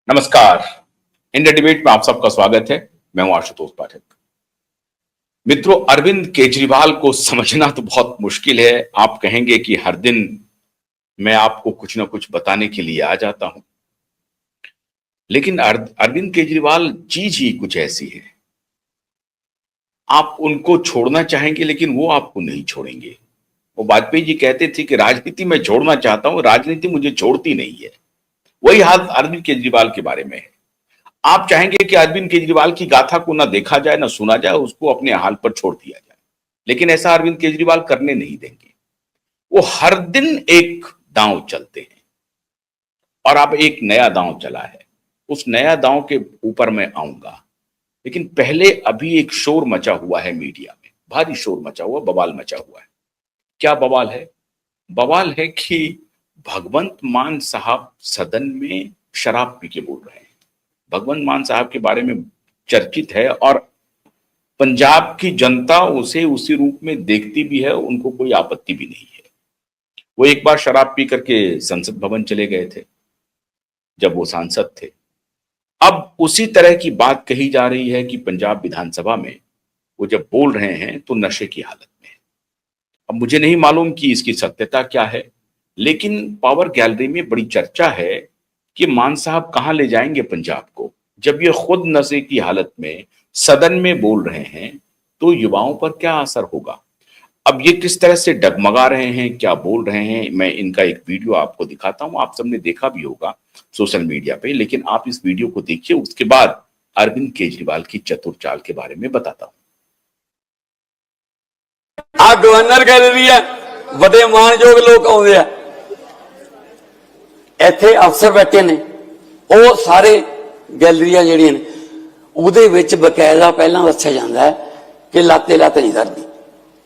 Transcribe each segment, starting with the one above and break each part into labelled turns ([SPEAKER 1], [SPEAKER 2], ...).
[SPEAKER 1] नमस्कार। India debate में आप सबका स्वागत है। मैं हूं आशुतोष पाठक। मित्रों, अरविंद केजरीवाल को समझना तो बहुत मुश्किल है। आप कहेंगे कि हर दिन मैं आपको कुछ ना कुछ बताने के लिए आ जाता हूं, लेकिन अरविंद केजरीवाल चीज ही कुछ ऐसी है। आप उनको छोड़ना चाहेंगे लेकिन वो आपको नहीं छोड़ेंगे। वो वाजपेयी जी कहते थे कि राजनीति मैं छोड़ना चाहता हूं, राजनीति मुझे छोड़ती नहीं है। वही हाल अरविंद केजरीवाल के बारे में है। आप चाहेंगे कि अरविंद केजरीवाल की गाथा को ना देखा जाए ना सुना जाए, उसको अपने हाल पर छोड़ दिया जाए, लेकिन ऐसा अरविंद केजरीवाल करने नहीं देंगे। वो हर दिन एक दांव चलते हैं और अब एक नया दांव चला है। उस नया दांव के ऊपर मैं आऊंगा, लेकिन पहले अभी एक शोर मचा हुआ है मीडिया में, भारी शोर मचा हुआ, बवाल मचा हुआ है। क्या बवाल है? बवाल है कि भगवंत मान साहब सदन में शराब पी के बोल रहे हैं। भगवंत मान साहब के बारे में चर्चित है और पंजाब की जनता उसे उसी रूप में देखती भी है, उनको कोई आपत्ति भी नहीं है। वो एक बार शराब पी करके संसद भवन चले गए थे जब वो सांसद थे। अब उसी तरह की बात कही जा रही है कि पंजाब विधानसभा में वो जब बोल रहे हैं तो नशे की हालत में है। अब मुझे नहीं मालूम कि इसकी सत्यता क्या है, लेकिन पावर गैलरी में बड़ी चर्चा है कि मान साहब कहां ले जाएंगे पंजाब को, जब ये खुद नशे की हालत में सदन में बोल रहे हैं तो युवाओं पर क्या असर होगा। अब ये किस तरह से डगमगा रहे हैं, क्या बोल रहे हैं, मैं इनका एक वीडियो आपको दिखाता हूं। आप सबने देखा भी होगा सोशल मीडिया पे, लेकिन आप इस वीडियो को देखिए, उसके बाद अरविंद केजरीवाल की चतुर चाल के बारे में बताता हूं।
[SPEAKER 2] आ गवर्नर गैलरी है, बड़े मानयोग लोग आउंदे आ, ਇੱਥੇ अफसर बैठे ने, वो सारे गैलरियां ਜਿਹੜੀਆਂ ਨੇ ਉਹਦੇ ਵਿੱਚ ਬਕਾਇਦਾ ਪਹਿਲਾਂ ਦੱਸਿਆ ਜਾਂਦਾ ਹੈ ਕਿ ਲਾਤੇ ਲੱਤ नहीं करती,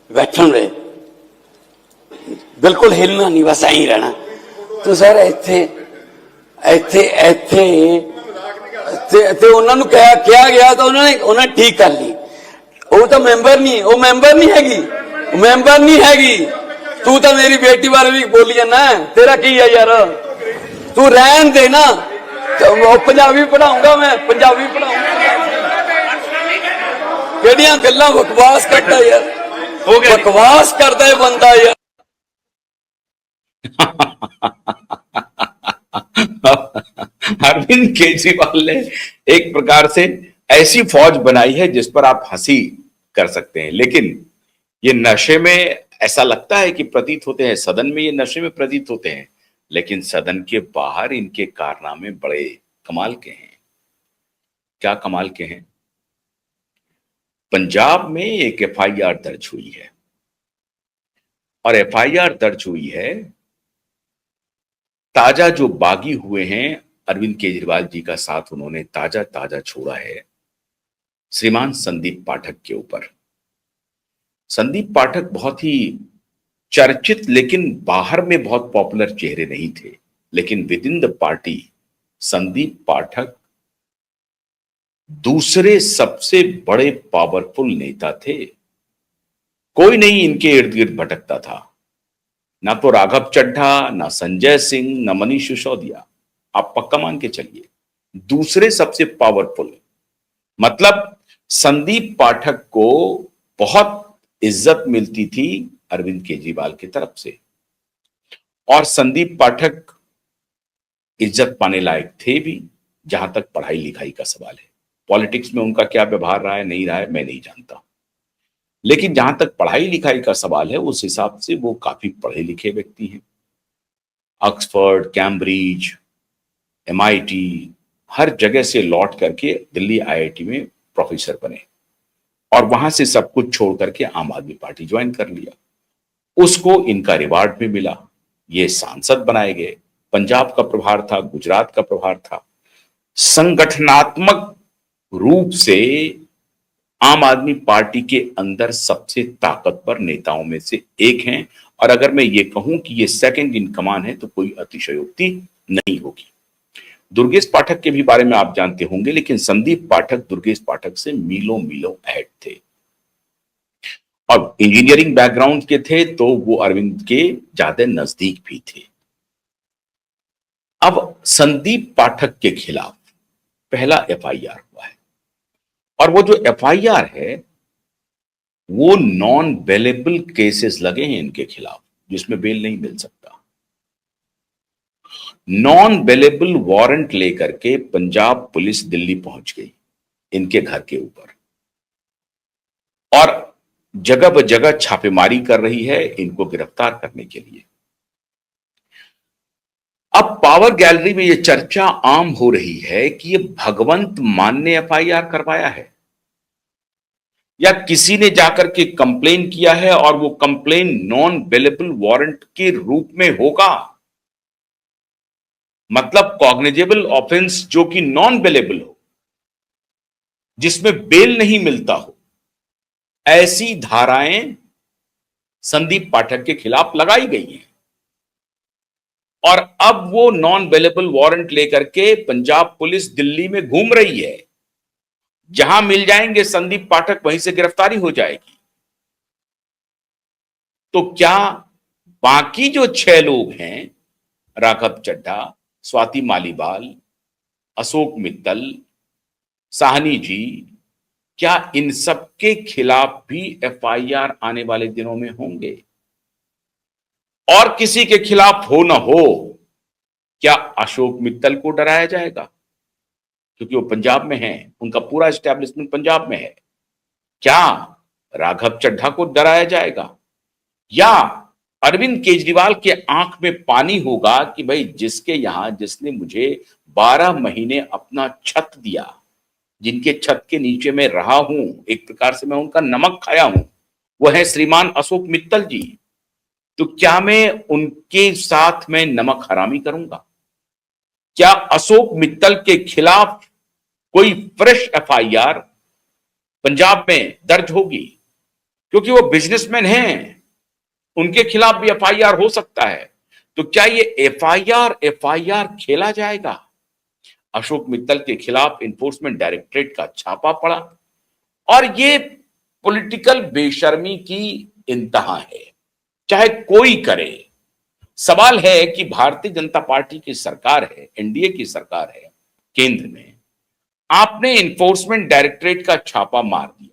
[SPEAKER 2] बैठन रहे, बिल्कुल हिलना नहीं, बस ऐ ही रहना। तो सर ਇੱਥੇ ਇੱਥੇ ਇੱਥੇ ਤੇ ਉਹਨਾਂ ਨੂੰ ਕਿਹਾ ਗਿਆ ਤਾਂ ਉਹਨਾਂ ਨੇ ठीक कर ली। ਉਹ ਤਾਂ ਮੈਂਬਰ ਨਹੀਂ, ਉਹ ਮੈਂਬਰ नहीं हैगी, ਮੈਂਬਰ नहीं हैगी। तू तो मेरी बेटी बारे भी बोली जाना, तेरा की है यार, तू रहन दे ना। तो पंजाबी पढ़ाऊंगा, मैं पंजाबी पढ़ाऊंगा। केड़ियां गल्लां बकवास करता यार, बकवास करता है बंदा यार।
[SPEAKER 1] अरविंद केजरीवाल ने एक प्रकार से ऐसी फौज बनाई है जिस पर आप हंसी कर सकते हैं, लेकिन ये नशे में ऐसा लगता है कि प्रतीत होते हैं, सदन में ये नशे में प्रतीत होते हैं, लेकिन सदन के बाहर इनके कारनामे बड़े कमाल के हैं। क्या कमाल के हैं? पंजाब में एक एफआईआर दर्ज हुई है और एफआईआर दर्ज हुई है, ताजा जो बागी हुए हैं अरविंद केजरीवाल जी का साथ उन्होंने ताजा ताजा छोड़ा है श्रीमान संदीप पाठक के ऊपर। संदीप पाठक बहुत ही चर्चित लेकिन बाहर में बहुत पॉपुलर चेहरे नहीं थे, लेकिन within the party Sandeep Pathak दूसरे सबसे बड़े पावरफुल नेता थे। कोई नहीं इनके इर्द गिर्द भटकता था, ना तो राघव चड्ढा, ना संजय सिंह, ना मनीष सिसोदिया। आप पक्का मान के चलिए, दूसरे सबसे पावरफुल। मतलब संदीप पाठक को बहुत इज्जत मिलती थी अरविंद केजरीवाल की तरफ से, और संदीप पाठक इज्जत पाने लायक थे भी, जहां तक पढ़ाई लिखाई का सवाल है। पॉलिटिक्स में उनका क्या व्यवहार रहा है नहीं रहा है मैं नहीं जानता, लेकिन जहां तक पढ़ाई लिखाई का सवाल है उस हिसाब से वो काफी पढ़े लिखे व्यक्ति हैं। ऑक्सफोर्ड, कैम्ब्रिज, एमआईटी, हर जगह से लौट करके दिल्ली आईआईटी में प्रोफेसर बने और वहां से सब कुछ छोड़ करके आम आदमी पार्टी ज्वाइन कर लिया। उसको इनका रिवार्ड भी मिला, ये सांसद बनाए गए। पंजाब का प्रभार था, गुजरात का प्रभार था। संगठनात्मक रूप से आम आदमी पार्टी के अंदर सबसे ताकतवर नेताओं में से एक हैं, और अगर मैं ये कहूं कि ये सेकंड इन कमान है तो कोई अतिशयोक्ति नहीं होगी। दुर्गेश पाठक के भी बारे में आप जानते होंगे, लेकिन संदीप पाठक दुर्गेश पाठक से मीलों मीलों अहेड थे और इंजीनियरिंग बैकग्राउंड के थे, तो वो अरविंद के ज्यादा नजदीक भी थे। अब संदीप पाठक के खिलाफ पहला एफआईआर हुआ है। और वो जो एफआईआर है वो नॉन बेलेबल केसेस लगे हैं इनके खिलाफ, जिसमें बेल नहीं मिल सकता। नॉन बेलेबल वारंट लेकर के पंजाब पुलिस दिल्ली पहुंच गई इनके घर के ऊपर और जगह ब जगह छापेमारी कर रही है इनको गिरफ्तार करने के लिए। अब पावर गैलरी में यह चर्चा आम हो रही है कि यह भगवंत मान ने एफआईआर करवाया है या किसी ने जाकर के कंप्लेन किया है और वो कंप्लेन नॉन बेलेबल वारंट के रूप में होगा। मतलब कॉग्निजेबल ऑफेंस जो कि नॉन बेलेबल हो, जिसमें बेल नहीं मिलता हो, ऐसी धाराएं संदीप पाठक के खिलाफ लगाई गई हैं। और अब वो नॉन बेलेबल वारंट लेकर के पंजाब पुलिस दिल्ली में घूम रही है। जहां मिल जाएंगे संदीप पाठक वहीं से गिरफ्तारी हो जाएगी। तो क्या बाकी जो 6 लोग हैं, राघव चड्ढा, स्वाति मालीवाल, अशोक मित्तल, साहनी जी, क्या इन सब के खिलाफ भी एफआईआर आने वाले दिनों में होंगे? और किसी के खिलाफ हो ना हो, क्या अशोक मित्तल को डराया जाएगा क्योंकि वो पंजाब में है, उनका पूरा एस्टेब्लिशमेंट पंजाब में है? क्या राघव चड्ढा को डराया जाएगा? या अरविंद केजरीवाल के आंख में पानी होगा कि भाई जिसके यहां जिसने मुझे 12 महीने अपना छत दिया, जिनके छत के नीचे मैं रहा हूं, एक प्रकार से मैं उनका नमक खाया हूं, वो है श्रीमान अशोक मित्तल जी। तो क्या मैं उनके साथ में नमक हरामी करूंगा? क्या अशोक मित्तल के खिलाफ कोई फ्रेश एफआईआर पंजाब में दर्ज होगी? क्योंकि वो बिजनेसमैन हैं, उनके खिलाफ भी एफआईआर हो सकता है। तो क्या ये एफआईआर खेला जाएगा? अशोक मित्तल के खिलाफ एनफोर्समेंट डायरेक्टरेट का छापा पड़ा और ये पॉलिटिकल बेशर्मी की इंतहा है, चाहे कोई करे। सवाल है कि भारतीय जनता पार्टी की सरकार है, एनडीए की सरकार है केंद्र में, आपने एनफोर्समेंट डायरेक्टरेट का छापा मार दिया।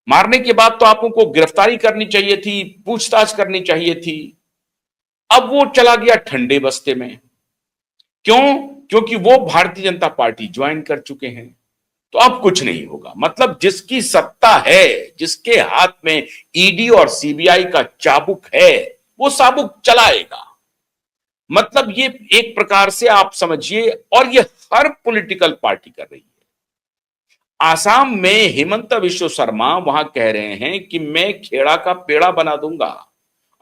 [SPEAKER 1] मारने के बाद तो आपको को गिरफ्तारी करनी चाहिए थी, पूछताछ करनी चाहिए थी। अब वो चला गया ठंडे बस्ते में। क्यों? क्योंकि वो भारतीय जनता पार्टी ज्वाइन कर चुके हैं। तो अब कुछ नहीं होगा। मतलब जिसकी सत्ता है, जिसके हाथ में ईडी और सीबीआई का चाबुक है, वो चाबुक चलाएगा। मतलब ये एक प्रकार से आप समझिए, और ये हर पॉलिटिकल पार्टी कर रही है। आसाम में हिमंत बिश्व शर्मा वहां कह रहे हैं कि मैं खेड़ा का पेड़ा बना दूंगा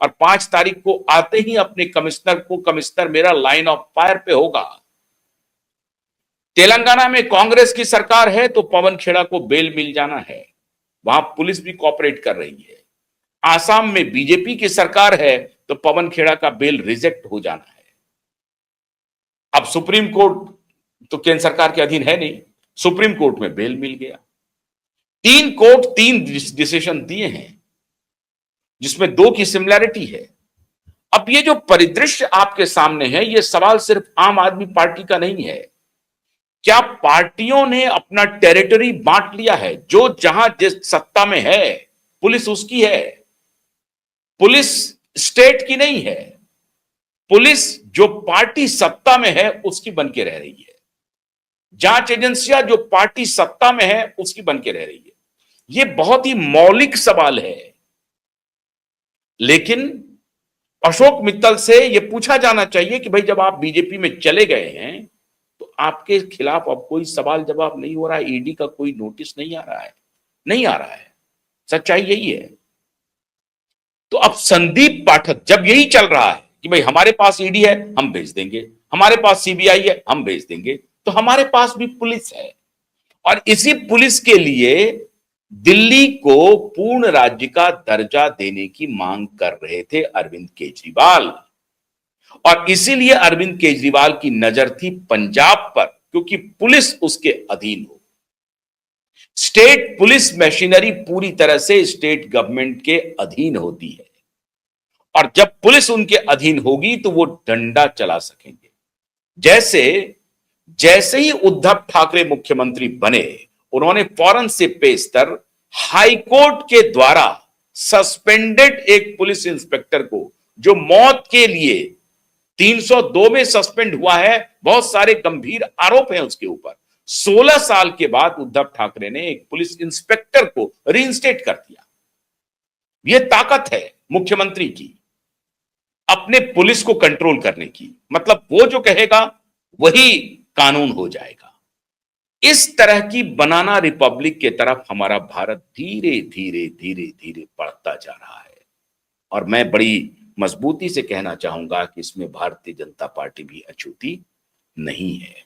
[SPEAKER 1] और 5 तारीख को आते ही अपने कमिश्नर मेरा लाइन ऑफ फायर पे होगा। तेलंगाना में कांग्रेस की सरकार है तो पवन खेड़ा को बेल मिल जाना है, वहां पुलिस भी कोऑपरेट कर रही है। आसाम में बीजेपी की सरकार है तो पवन खेड़ा का बेल रिजेक्ट हो जाना है। अब सुप्रीम कोर्ट तो केंद्र सरकार के अधीन है नहीं, सुप्रीम कोर्ट में बेल मिल गया। 3 कोर्ट 3 डिसीजन दिए हैं जिसमें 2 की सिमिलैरिटी है। अब ये जो परिदृश्य आपके सामने है, ये सवाल सिर्फ आम आदमी पार्टी का नहीं है। क्या पार्टियों ने अपना टेरिटरी बांट लिया है? जो जहां जिस सत्ता में है, पुलिस उसकी है। पुलिस स्टेट की नहीं है। पुलिस जो पार्टी सत्ता में है उसकी बन के रह रही है। जांच एजेंसियां जो पार्टी सत्ता में है उसकी बन के रह रही है। यह बहुत ही मौलिक सवाल है। लेकिन अशोक मित्तल से यह पूछा जाना चाहिए कि भाई जब आप बीजेपी में चले गए हैं तो आपके खिलाफ अब कोई सवाल जवाब नहीं हो रहा है, ईडी का कोई नोटिस नहीं आ रहा है, नहीं आ रहा है। सच्चाई यही है। तो अब संदीप पाठक जब यही चल रहा है कि भाई हमारे पास ईडी है हम भेज देंगे, हमारे पास सीबीआई है हम भेज देंगे, तो हमारे पास भी पुलिस है। और इसी पुलिस के लिए दिल्ली को पूर्ण राज्य का दर्जा देने की मांग कर रहे थे अरविंद केजरीवाल। और इसीलिए अरविंद केजरीवाल की नजर थी पंजाब पर, क्योंकि पुलिस उसके अधीन हो। स्टेट पुलिस मशीनरी पूरी तरह से स्टेट गवर्नमेंट के अधीन होती है और जब पुलिस उनके अधीन होगी तो वो डंडा चला सकेंगे। जैसे जैसे ही उद्धव ठाकरे मुख्यमंत्री बने, उन्होंने फौरन से पेशतर हाईकोर्ट के द्वारा सस्पेंडेड एक पुलिस इंस्पेक्टर को, जो मौत के लिए 302 में सस्पेंड हुआ है, बहुत सारे गंभीर आरोप हैं उसके ऊपर, 16 साल के बाद उद्धव ठाकरे ने एक पुलिस इंस्पेक्टर को रीइंस्टेट कर दिया। यह ताकत है मुख्यमंत्री की, अपने पुलिस को कंट्रोल करने की। मतलब वो जो कहेगा वही कानून हो जाएगा। इस तरह की बनाना रिपब्लिक के तरफ हमारा भारत धीरे धीरे धीरे धीरे बढ़ता जा रहा है। और मैं बड़ी मजबूती से कहना चाहूंगा कि इसमें भारतीय जनता पार्टी भी अछूती नहीं है।